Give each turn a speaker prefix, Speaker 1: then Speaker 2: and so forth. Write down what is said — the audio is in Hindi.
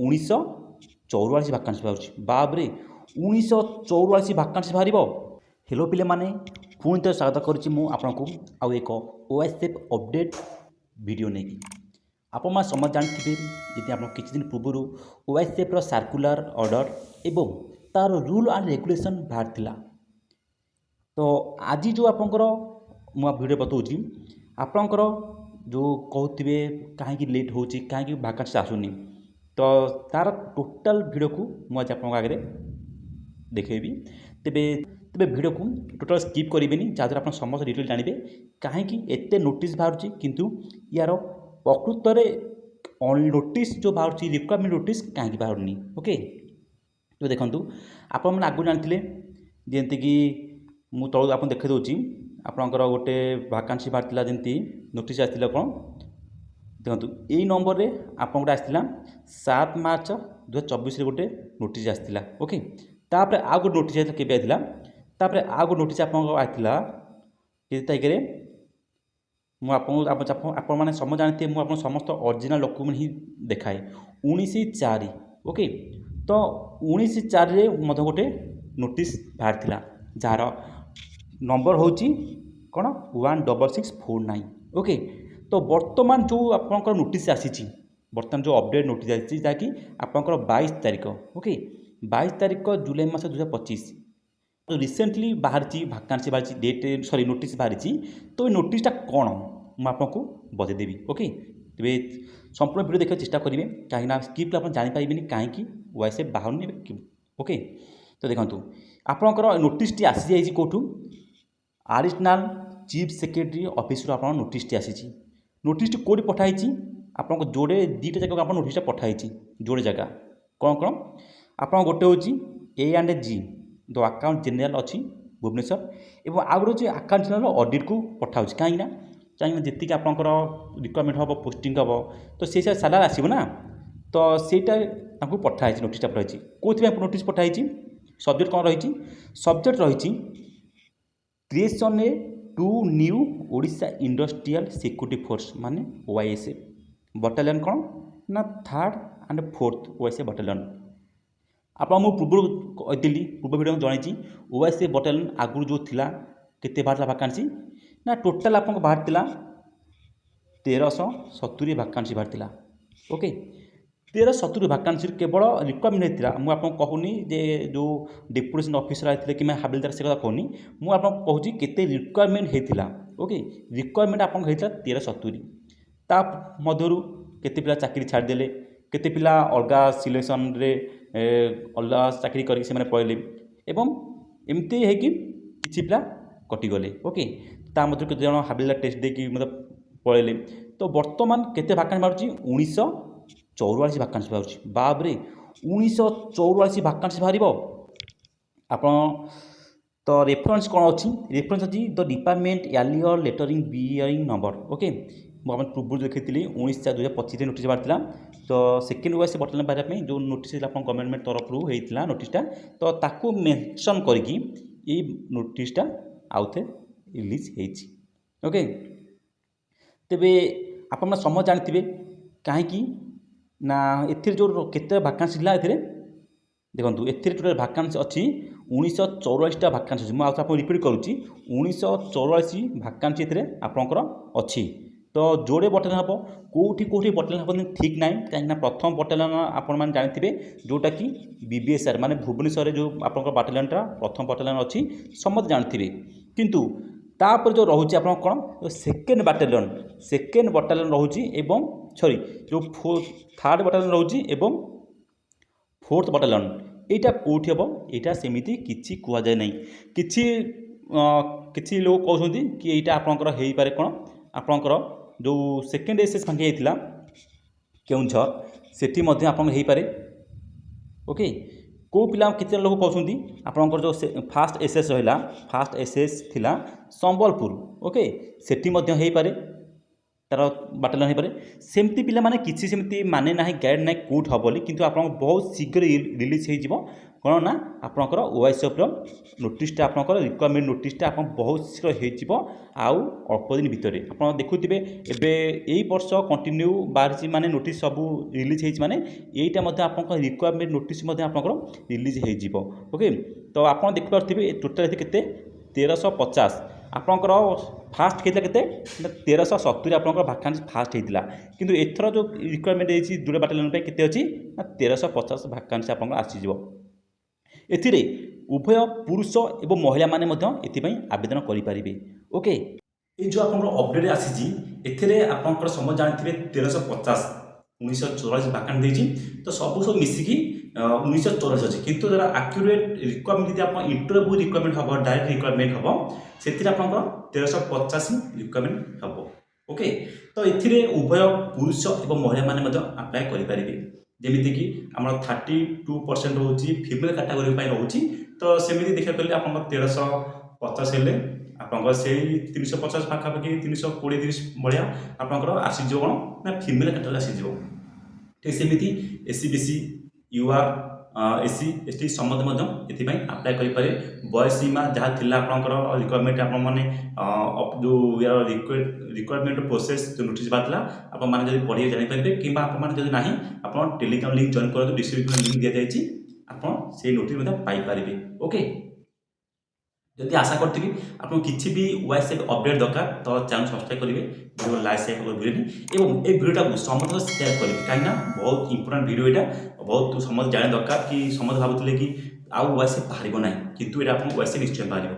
Speaker 1: 1944 ଭାକାନ୍ସି ବାହାରୁଛି। ବାବରେ 1944 ଭାକାନ୍ସି ବାହାରିବ। हेलो पिले माने पुणी थे स्वागत करुच्ची मु आपको आउ एक ओएसएफ अपडेट वीडियो नहीं आपण मैंने समझ जानते जी आप किसी दिन पूर्व ओएसएफ सर्कुलर ऑर्डर एवं तार रूल एंड रेगुलेशन बाहर थिला। तो आज जो आपंकर मुझे वीडियो बताऊँगी आपंकर जो कहते कहीं लेट हो कहीं भाकान्सी आसुनी तो तार टोटाल वीडियो को मुझे आप आगे देखेबी। तेबे तेबे वीडियो को टोटाल स्किप करेंगे जहाँद्वारा आप समस्त डिटेल जानते कहीं एत नोटिस बाहर किंतु यार प्रकृत में नोटिस जो बाहर रिक्वायरमेंट नोटिस कहीं बाहरनी। ओके तो देखो आपने आगु जानते जमीक मु तल आप देखे दूसरी आपंकर गोटे भाकान्सी बाहर जमी नोटिस आसाला कौन देखो यही नंबर रे आप आसाला 7 मार्च 2024 गोटे नोटिस आसाला। ओके तापर आउ गोटे नोटिस आसाला केबे आइला तापर आउ गोटे नोटिस आपको आइला केते तारिख आप मैंने समझ जानते मुझे समस्त ओरिजिनल डॉक्यूमेंट ही देखाए 19/4। ओके तो 19/4 मत गोटे नोटिस बाहर थिला जार नंबर हूँ कौन 16649। ओके तो वर्तमान जो आपंकर नोटिस आसी बर्तमान जो अपडेट नोटिस आसी जहाँकि आपंकर 22 तारिख। ओके 22 तारिख जुलाई मास 2025 तो रिसेंटली बाहर भाकान्सी बाहर डेट सॉरी नोटिस बाहर तो ये नोटिसटा कौन मुझे आपको बतईदेवी। ओके तेरे संपूर्ण वीडियो देखने चेष्टा करेंगे कहीं स्किप आप जानीपारे कहीं वैसे बाहर नहीं। ओके तो देखो आपंकर नोटिस टी आसी जाइए कौटू एडिशनल चीफ सेक्रेटरी ऑफिस आप नोटिस टी आसी नोटिस टी कौटी पठाई आपको जोड़े 2टा जगह आप नोटिसटा पठाई जोड़े जगह कौन कौन आप गोटे हूँ A&G जो अकाउंट जेनेल अच्छी भुवनेश्वर एवं आउ गोटे अकाउंट जेनेल ऑडिट को पठाऊँ कहीं जी आपंकर रिक्वायरमेंट हम पोस्टिंग हम तो से सालार आसना तो सेटा पठाई नोटिसटा पठाई कौन नोटिस पठाई सब्जेक्ट कौन रही सब्जेक्ट रही क्रिएशन ए 2 new Odisha industrial security force माने OISF बटालियन कौन ना 3rd and 4th OISF battalion. आप पूर्व कही पूर्व वीडियो जनई OISF बटालियन आगु जो थिला केते बाहर भाकान्सी ना टोटाल आप बाहर 1370 भाकान्सी बाहर। ओके 1370 भाकान्सी केवल रिक्वायरमेंट होता मुझे कहूनी जे जो डेपुटेशन ऑफिसर आते कि हाबिलदार से कथा कहूनी मुझे कहूँ केते रिक्वायरमेंट होता। ओके रिक्वायरमेंट आप 1370 ता मध्यरु केते पिला चाकरी छाड़देले केते पिला अलग सिलेक्शन रे अलग चाकरी करके से पढ़ले एवं एमती है कि किसी पिला कटिगले। ओके ता मध्य केते जन हाबिलदार टेस्ट देकी मतलब पढ़ले तो वर्तमान केते भाकान्सी बाहर 1944 भाकान्सी बाहर। बाबरे 1944 भाकान्सी बाहर आप तो रेफरेंस कौन अच्छी रेफरेंस अच्छी the department earlier lettering bearing number. Okay मुझे पूर्व देखी 19/4/2025 नोटिस बाहर तो सेकेंड OISF बटालियन बाहर जो नोटिस गवर्नमेंट तरफ होता नोटिसटा तो ताकू मेंशन करके ये नोटिसटा आउ थे रिलीज होती। ओके तेबे आप समझ जानते कहीं ना एथिर जो केते भाकान्सी देखो एथिर टोटल भाकान्सी अच्छी 1944 भाकान्सी मुझे आप रिपीट करुच्ची 1944 भाकान्सी आपंकर अच्छी। तो जोड़े बटालियन हम कौटी कौटी बटालियन हम ठीक ना कहीं प्रथम बटालियन आपण जानते जोटा कि BBSR माने भुवनेश्वर जो आप बटालियनटा प्रथम बटालियन अच्छी समस्त जानते किंतु तापर जो रोचे आप कौन सेकेंड बटालियन रोचे एवं सॉरी जो 3rd बटालियन रोचे एवं 4th बटालियन यहाँ कौटी हम यहाँ सेमती किसी कहुए ना किसी लोग कहते कि यहाँ आपंकर हो पारे कौन आपंकर जो सेकेंड SS भांगी होता केउझर सेठी आप हो पारे। ओके को पिला कितने लोग कहते आपंकर जो फास्ट SS रहा फास्ट SS थिला संबलपुर। ओके सेठी हो पारे ତାର ବାଟାଲିୟନ ହେଇପାରେ। ସେମିତି ପିଲାମାନେ କିଛି ସେମିତି ମାନେ ନାହିଁ ଗାଇଡ଼ ନାହିଁ କେଉଁଠି ହେବ ବୋଲି, କିନ୍ତୁ ଆପଣଙ୍କ ବହୁତ ଶୀଘ୍ର ରିଲିଜ୍ ହେଇଯିବ। କ'ଣ ନା ଆପଣଙ୍କର OICFର ନୋଟିସ୍ଟା ଆପଣଙ୍କର ରିକ୍ୱାରମେଣ୍ଟ ନୋଟିସ୍ଟା ଆପଣ ବହୁତ ଶୀଘ୍ର ହେଇଯିବ। ଆଉ ଅଳ୍ପ ଦିନ ଭିତରେ ଆପଣ ଦେଖୁଥିବେ ଏବେ ଏଇ ବର୍ଷ କଣ୍ଟିନ୍ୟୁ ବାହାରିଛି ମାନେ ନୋଟିସ୍ ସବୁ ରିଲିଜ୍ ହେଇଛି, ମାନେ ଏଇଟା ମଧ୍ୟ ଆପଣଙ୍କ ରିକ୍ୱାରମେଣ୍ଟ ନୋଟିସ୍ ମଧ୍ୟ ଆପଣଙ୍କର ରିଲିଜ୍ ହେଇଯିବ। ଓକେ, ତ ଆପଣ ଦେଖିପାରୁଥିବେ ଟୋଟାଲ୍ ଏଠି କେତେ 1350 ଆପଣଙ୍କର ଫାଷ୍ଟ ହେଇଥିଲା କେତେ ନା 1370 ଆପଣଙ୍କର ଭାକାନ୍ସି ଫାଷ୍ଟ ହେଇଥିଲା, କିନ୍ତୁ ଏଥର ଯେଉଁ ରିକ୍ୱାରମେଣ୍ଟ ହେଇଛି ଦୂର ବାଟାଲିୟନ ପାଇଁ କେତେ ଅଛି ନା 1350 ଭାକାନ୍ସି ଆପଣଙ୍କର ଆସିଯିବ। ଏଥିରେ ଉଭୟ ପୁରୁଷ ଏବଂ ମହିଳାମାନେ ମଧ୍ୟ ଏଥିପାଇଁ ଆବେଦନ କରିପାରିବେ। ଓକେ, এই ଯେଉଁ ଆପଣଙ୍କର ଅପଡେଟ୍ ଆସିଛି ଏଥିରେ ଆପଣଙ୍କର ସମସ୍ତେ ଜାଣିଥିବେ 1350 1944 ଭାକାନ୍ସି ଦେଇଛି, ତ ସବୁ ମିଶିକି 1944 ଅଛି, କିନ୍ତୁ ଯାরা ଆକ୍ୟୁରେଟ୍ ରିକ୍ୱାରମେଣ୍ଟ ଯଦି ଆପଣ ଇଣ୍ଟରଭ୍ୟୁ ରିକ୍ୱାରମେଣ୍ଟ ହେବ ଡାଇରେକ୍ଟ ରିକ୍ୱାରମେଣ୍ଟ ହେବ ସେଥିରେ ଆପଣଙ୍କର 1350 ରିକ୍ୱାରମେଣ୍ଟ ହେବ। ଓକେ, ତ ଏଥିରେ ଉଭୟ ପୁରୁଷ ଏବଂ ମହିଳାମାନେ ମଧ୍ୟ ଆପ୍ଲାଏ କରିପାରିବେ। ଯେମିତିକି ଆମର 32% ରହୁଛି ଫିମେଲ୍ କାଟାଗୋରୀ ପାଇଁ ରହୁଛି, ତ ସେମିତି ଦେଖିବାକୁ ଗଲେ ଆପଣଙ୍କର 1350 ହେଲେ ଆପଣଙ୍କର ସେଇ 350 ପାଖାପାଖି 320-30 ଭଳିଆ ଆପଣଙ୍କର ଆସିଯିବ କ'ଣ ନା ଫିମେଲ୍ କାଟାଗୋରୀ ଆସିଯିବ। ଠିକ୍ ସେମିତି SC BC UR SC ST ସମସ୍ତେ ମଧ୍ୟ ଏଥିପାଇଁ ଆପ୍ଲାଏ କରିପାରିବେ। ବୟସ ସୀମା ଯାହା ଥିଲା ଆପଣଙ୍କର ରିକ୍ୱାରମେଣ୍ଟ ଆପଣମାନେ ଯେଉଁ ରିକ୍ୱାରମେଣ୍ଟ ପ୍ରୋସେସ୍ ଯେଉଁ ନୋଟିସ୍ ବାହାରିଥିଲା ଆପଣମାନେ ଯଦି ପଢ଼ିକି ଜାଣିପାରିବେ, କିମ୍ବା ଆପଣମାନେ ଯଦି ନାହିଁ ଆପଣ ଟେଲିଗ୍ରାମ ଲିଙ୍କ୍ ଜଏନ୍ କରନ୍ତୁ, ଡିସ୍କ୍ରିପ୍ସନ୍ ଲିଙ୍କ୍ ଦିଆଯାଇଛି, ଆପଣ ସେଇ ନୋଟିସ୍ ମଧ୍ୟ ପାଇପାରିବେ। ଓକେ, ଯଦି ଆଶା କରିଥିବି ଆପଣଙ୍କୁ କିଛି ବି OICF ଅପଡେଟ୍ ଦରକାର ତ ଚ୍ୟାନେଲ୍ ସବସ୍କ୍ରାଇବ୍ କରିବେ, ଭିଡ଼ିଓ ଲାଇକ୍ ସେୟାର କରିବେନି ଏବଂ এই ଭିଡ଼ିଓଟାକୁ ସମସ୍ତଙ୍କ ସେୟାର କରିବେ, କାହିଁକିନା ବହୁତ ଇମ୍ପୋର୍ଟାଣ୍ଟ ଭିଡ଼ିଓ ଏଇଟା, ବହୁତ ସମସ୍ତେ ଜାଣିବା ଦରକାର କି ସମସ୍ତେ ଭାବୁଥିଲେ କି ଆଉ OICF ବାହାରିବ ନାହିଁ, କିନ୍ତୁ ଏଇଟା ଆପଣଙ୍କୁ OICF ନିଶ୍ଚୟ ବାହାରିବ।